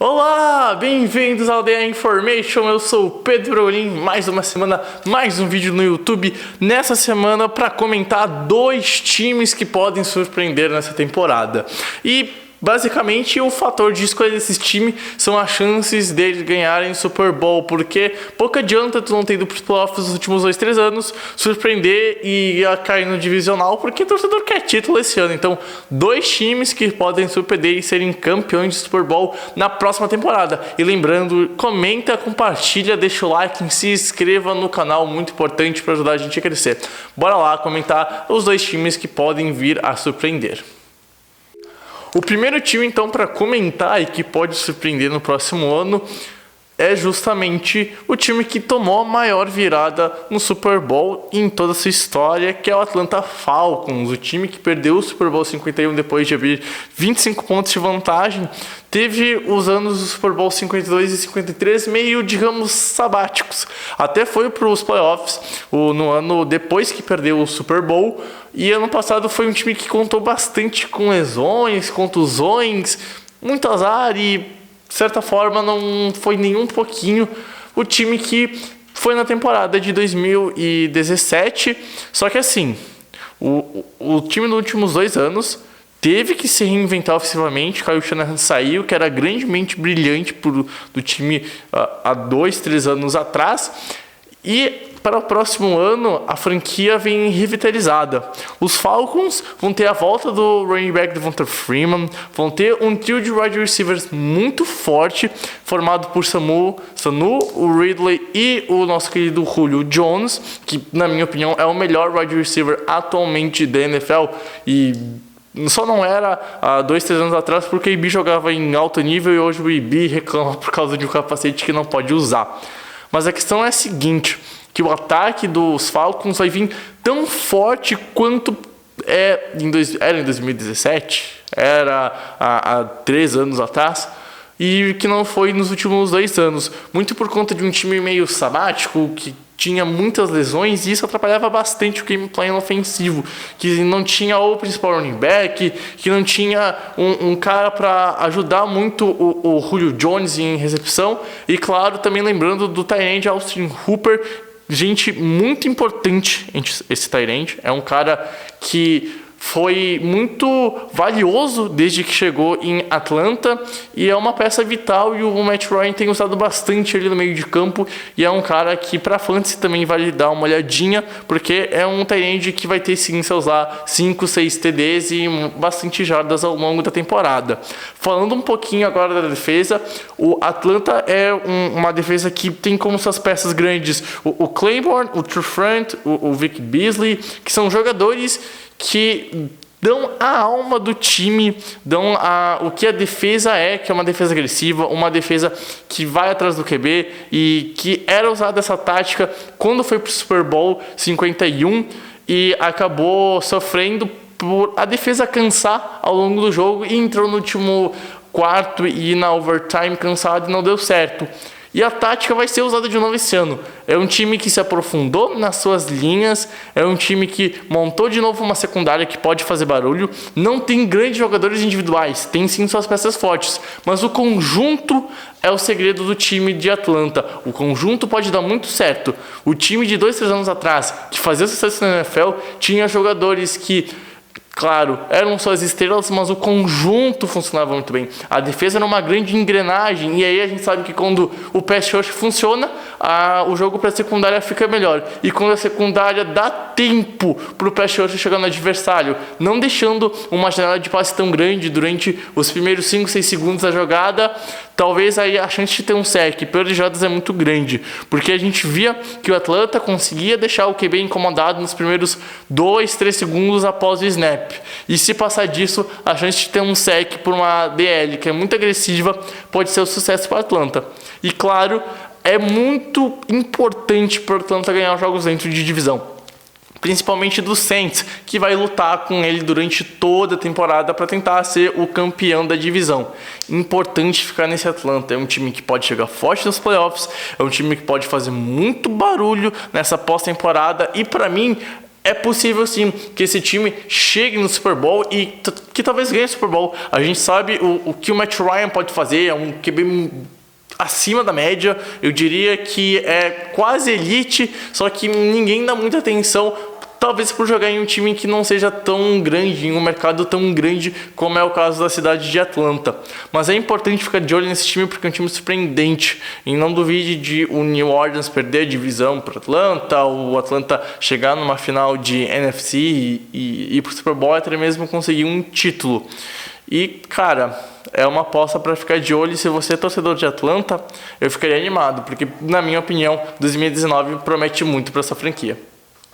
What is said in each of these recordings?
Olá, bem-vindos ao The Information. Eu sou o Pedro Brolin. Mais uma semana, mais um vídeo no YouTube. Nessa semana para comentar dois times que podem surpreender nessa temporada. E basicamente o fator de escolha desses times são as chances deles ganharem Super Bowl, porque pouco adianta tu não ter ido para os playoffs nos últimos 2-3 anos, surpreender e cair no divisional, porque o torcedor quer título esse ano. Então, dois times que podem surpreender e serem campeões de Super Bowl na próxima temporada. E lembrando, comenta, compartilha, deixa o like e se inscreva no canal, muito importante para ajudar a gente a crescer. Bora lá comentar os dois times que podem vir a surpreender. O primeiro time, então, para comentar e que pode surpreender no próximo ano é justamente o time que tomou a maior virada no Super Bowl em toda a sua história, que é o Atlanta Falcons, o time que perdeu o Super Bowl 51 depois de abrir 25 pontos de vantagem. Teve os anos do Super Bowl 52 e 53 meio, digamos, sabáticos. Até foi para os playoffs no ano depois que perdeu o Super Bowl. E ano passado foi um time que contou bastante com lesões, contusões, muito azar e, de certa forma, não foi nem um pouquinho o time que foi na temporada de 2017. Só que assim, o time nos últimos 2 anos teve que se reinventar ofensivamente. Kyle Shanahan saiu, que era grandemente brilhante do time há 2-3 anos atrás. E para o próximo ano, a franquia vem revitalizada. Os Falcons vão ter a volta do running back Devonta Freeman, vão ter um trio de wide receivers muito forte, formado por Sanu, o Ridley e o nosso querido Julio Jones, que, na minha opinião, é o melhor wide receiver atualmente da NFL. E só não era há 2-3 anos atrás porque o IB jogava em alto nível e hoje o IB reclama por causa de um capacete que não pode usar. Mas a questão é a seguinte, que o ataque dos Falcons vai vir tão forte quanto era em 2017, era há 3 anos atrás, e que não foi nos últimos 2 anos. Muito por conta de um time meio sabático, que tinha muitas lesões, e isso atrapalhava bastante o gameplay ofensivo, que não tinha o principal running back, que não tinha um cara para ajudar muito o Julio Jones em recepção, e claro, também lembrando do tight end Austin Hooper, gente muito importante esse tight end, é um cara que foi muito valioso desde que chegou em Atlanta e é uma peça vital, e o Matt Ryan tem usado bastante ali no meio de campo, e é um cara que para fantasy também vale dar uma olhadinha, porque é um tight end que vai ter sim seus lá 5-6 TDs e bastante jardas ao longo da temporada. Falando um pouquinho agora da defesa, o Atlanta é uma defesa que tem como suas peças grandes o Claiborne, o Trufant, o Vic Beasley, que são jogadores que dão a alma do time, dão o que a defesa que é uma defesa agressiva, uma defesa que vai atrás do QB, e que era usada essa tática quando foi para o Super Bowl 51 e acabou sofrendo por a defesa cansar ao longo do jogo e entrou no último quarto e na overtime cansado e não deu certo. E a tática vai ser usada de novo esse ano. É um time que se aprofundou nas suas linhas, é um time que montou de novo uma secundária que pode fazer barulho. Não tem grandes jogadores individuais, tem sim suas peças fortes, mas o conjunto é o segredo do time de Atlanta. O conjunto pode dar muito certo. O time de 2-3 anos atrás, que fazia sucesso na NFL, tinha jogadores que, claro, eram só as estrelas, mas o conjunto funcionava muito bem. A defesa era uma grande engrenagem, e aí a gente sabe que quando o pass rush funciona, o jogo para a secundária fica melhor. E quando a secundária dá tempo para o pass rush chegar no adversário, não deixando uma janela de passe tão grande durante os primeiros 5-6 segundos da jogada, talvez aí a chance de ter um sec pelas jogadas é muito grande, porque a gente via que o Atlanta conseguia deixar o QB incomodado nos primeiros 2-3 segundos após o snap. E se passar disso, a chance de ter um sec por uma DL que é muito agressiva pode ser um sucesso para Atlanta. E claro, é muito importante para Atlanta ganhar os jogos dentro de divisão, principalmente do Saints, que vai lutar com ele durante toda a temporada para tentar ser o campeão da divisão. Importante ficar nesse Atlanta. É um time que pode chegar forte nos playoffs, é um time que pode fazer muito barulho nessa pós-temporada, e para mim é possível sim que esse time chegue no Super Bowl e que talvez ganhe o Super Bowl. A gente sabe o que o Matt Ryan pode fazer, é um QB acima da média, eu diria que é quase elite, só que ninguém dá muita atenção, talvez por jogar em um time que não seja tão grande, em um mercado tão grande como é o caso da cidade de Atlanta. Mas é importante ficar de olho nesse time porque é um time surpreendente, e não duvide de o New Orleans perder a divisão para Atlanta, o Atlanta chegar numa final de NFC e ir pro Super Bowl, até mesmo conseguir um título. E, cara, é uma aposta para ficar de olho. Se você é torcedor de Atlanta, eu ficaria animado, porque, na minha opinião, 2019 promete muito para essa franquia.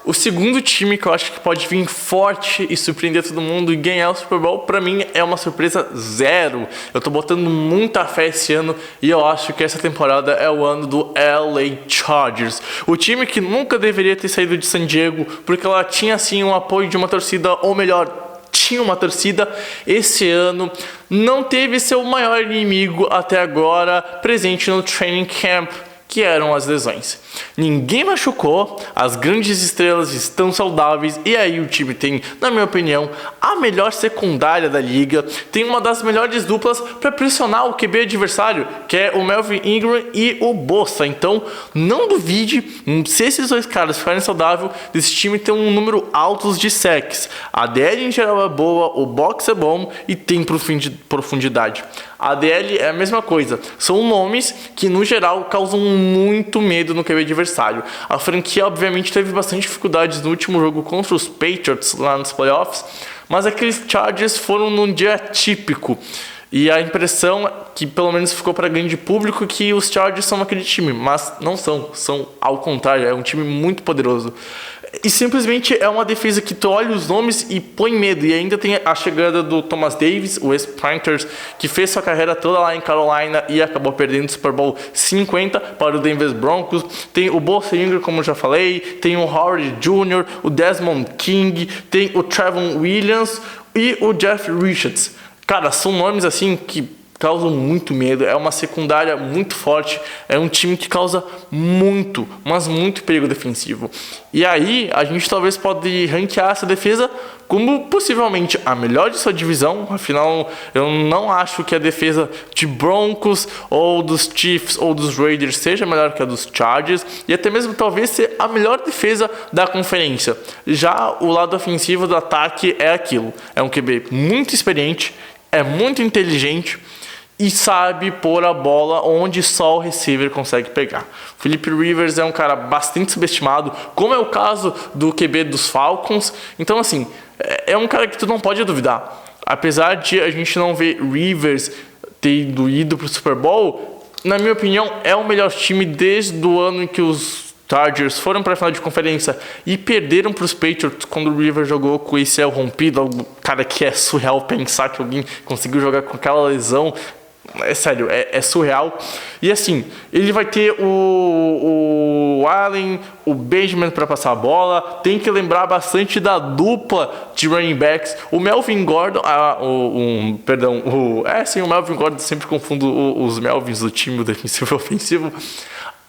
O segundo time que eu acho que pode vir forte e surpreender todo mundo e ganhar o Super Bowl, para mim, é uma surpresa zero. Eu tô botando muita fé esse ano e eu acho que essa temporada é o ano do LA Chargers. O time que nunca deveria ter saído de San Diego, porque ela tinha, assim, um apoio de uma torcida, ou melhor, tinha uma torcida, esse ano não teve seu maior inimigo até agora presente no training camp, que eram as lesões. Ninguém machucou, as grandes estrelas estão saudáveis e aí o time tem, na minha opinião, a melhor secundária da liga, tem uma das melhores duplas para pressionar o QB adversário, que é o Melvin Ingram e o Bosa. Então, não duvide, se esses dois caras ficarem saudáveis, desse time tem um número alto de sacks. A DL em geral é boa, o box é bom e tem profundidade. A DL é a mesma coisa, são nomes que no geral causam muito medo no QB adversário. A franquia obviamente teve bastante dificuldades no último jogo contra os Patriots lá nos playoffs, mas aqueles Chargers foram num dia típico. E a impressão que pelo menos ficou para grande público que os Chargers são aquele time, mas não são ao contrário, é um time muito poderoso. E simplesmente é uma defesa que tu olha os nomes e põe medo. E ainda tem a chegada do Thomas Davis, o ex-Panthers, que fez sua carreira toda lá em Carolina e acabou perdendo o Super Bowl 50 para o Denver Broncos. Tem o Bosa Ingram, como eu já falei, tem o Howard Jr., o Desmond King, tem o Trevon Williams e o Jeff Richards. Cara, são nomes assim que causam muito medo, é uma secundária muito forte, é um time que causa muito, mas muito perigo defensivo. E aí, a gente talvez pode ranquear essa defesa como possivelmente a melhor de sua divisão, afinal, eu não acho que a defesa de Broncos, ou dos Chiefs, ou dos Raiders seja melhor que a dos Chargers, e até mesmo talvez ser a melhor defesa da conferência. Já o lado ofensivo do ataque é aquilo, é um QB muito experiente, é muito inteligente, e sabe pôr a bola onde só o receiver consegue pegar. Philip Rivers é um cara bastante subestimado, como é o caso do QB dos Falcons. Então, assim, é um cara que tu não pode duvidar. Apesar de a gente não ver Rivers ter ido para o Super Bowl, na minha opinião, é o melhor time desde o ano em que os Chargers foram para a final de conferência e perderam para os Patriots quando o Rivers jogou com esse ACL rompido. Algo, cara, que é surreal pensar que alguém conseguiu jogar com aquela lesão. É sério, é surreal. E assim, ele vai ter o Allen, o Benjamin para passar a bola. Tem que lembrar bastante da dupla de running backs. O Melvin Gordon, o Melvin Gordon, sempre confundo os Melvins do time, o defensivo e o ofensivo.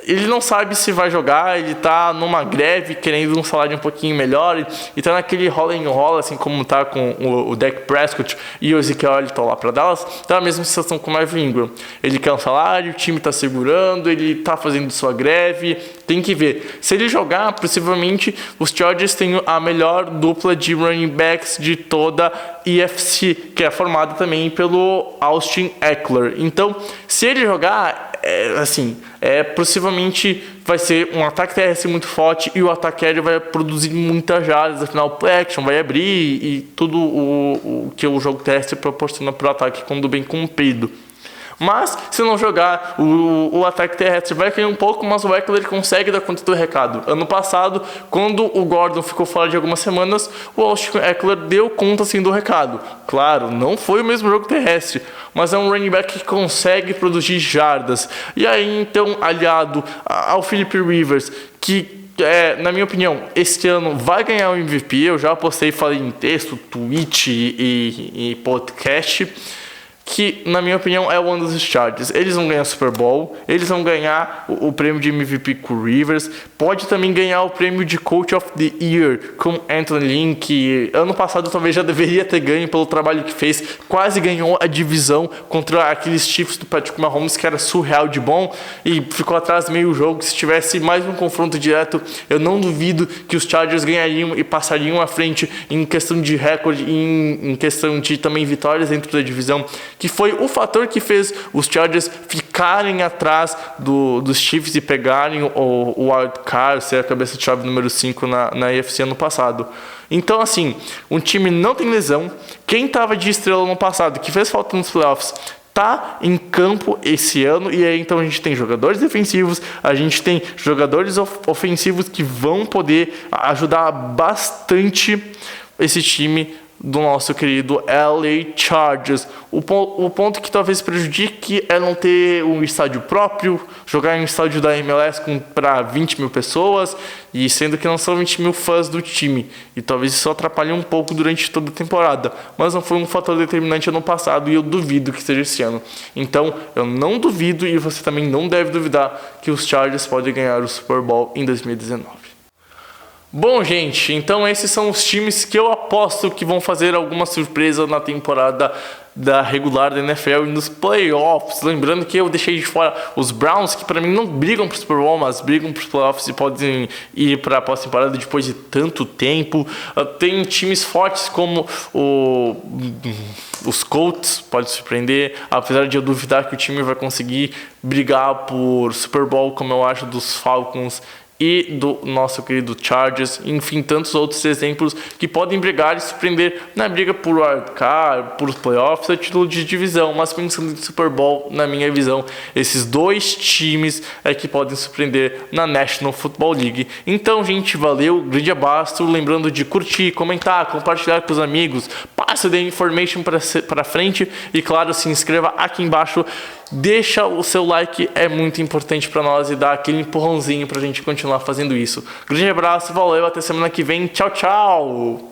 Ele não sabe se vai jogar, ele tá numa greve, querendo um salário um pouquinho melhor, e tá naquele rola em rola, assim como tá com o Dak Prescott e o Ezekiel Elliott lá para Dallas, tá a mesma situação com o Melvin Ingram. Ele quer um salário, o time tá segurando, ele tá fazendo sua greve, tem que ver. Se ele jogar, possivelmente os Chargers têm a melhor dupla de running backs de toda a EFC, que é formada também pelo Austin Ekeler. Então, se ele jogar, possivelmente vai ser um ataque terrestre muito forte e o ataque aéreo vai produzir muitas jardas, afinal play action vai abrir e tudo o que o jogo terrestre proporciona para o ataque quando bem cumprido. Mas, se não jogar, o ataque terrestre vai cair um pouco, mas o Ekeler consegue dar conta do recado. Ano passado, quando o Gordon ficou fora de algumas semanas, o Austin Ekeler deu conta assim do recado. Claro, não foi o mesmo jogo terrestre, mas é um running back que consegue produzir jardas. E aí, então, aliado ao Philip Rivers, que na minha opinião, este ano vai ganhar o MVP. Eu já postei, falei em texto, tweet e podcast, que, na minha opinião, é o ano dos Chargers. Eles vão ganhar Super Bowl, eles vão ganhar o prêmio de MVP com o Rivers, pode também ganhar o prêmio de Coach of the Year com Anthony Lynn, que ano passado talvez já deveria ter ganho pelo trabalho que fez, quase ganhou a divisão contra aqueles Chiefs do Patrick Mahomes, que era surreal de bom, e ficou atrás meio jogo. Se tivesse mais um confronto direto, eu não duvido que os Chargers ganhariam e passariam à frente em questão de recorde e em questão de também vitórias dentro da divisão, que foi o fator que fez os Chargers ficarem atrás dos Chiefs e pegarem o wild card, ser a cabeça de chave número 5 na AFC ano passado. Então, assim, um time não tem lesão. Quem estava de estrela no passado, que fez falta nos playoffs, tá em campo esse ano, e aí então a gente tem jogadores defensivos, a gente tem jogadores ofensivos que vão poder ajudar bastante esse time do nosso querido LA Chargers. O ponto que talvez prejudique é não ter um estádio próprio, jogar em um estádio da MLS para 20 mil pessoas, e sendo que não são 20 mil fãs do time, e talvez isso atrapalhe um pouco durante toda a temporada, mas não foi um fator determinante ano passado, e eu duvido que seja esse ano. Então eu não duvido, e você também não deve duvidar, que os Chargers podem ganhar o Super Bowl em 2019. Bom, gente, então esses são os times que eu aposto que vão fazer alguma surpresa na temporada da regular da NFL e nos playoffs. Lembrando que eu deixei de fora os Browns, que para mim não brigam para o Super Bowl, mas brigam para os playoffs e podem ir para a pós-temporada depois de tanto tempo. Tem times fortes como os Colts, pode surpreender, apesar de eu duvidar que o time vai conseguir brigar por Super Bowl, como eu acho dos Falcons e do nosso querido Chargers, enfim, tantos outros exemplos que podem brigar e surpreender na briga por wildcard, por playoffs, a título de divisão. Mas pensando em Super Bowl, na minha visão, esses dois times é que podem surpreender na National Football League. Então, gente, valeu, grande abraço, lembrando de curtir, comentar, compartilhar com os amigos, passe o The Information para frente e, claro, se inscreva aqui embaixo. Deixa o seu like, é muito importante para nós, e dá aquele empurrãozinho para a gente continuar fazendo isso. Grande abraço, valeu, até semana que vem, tchau, tchau!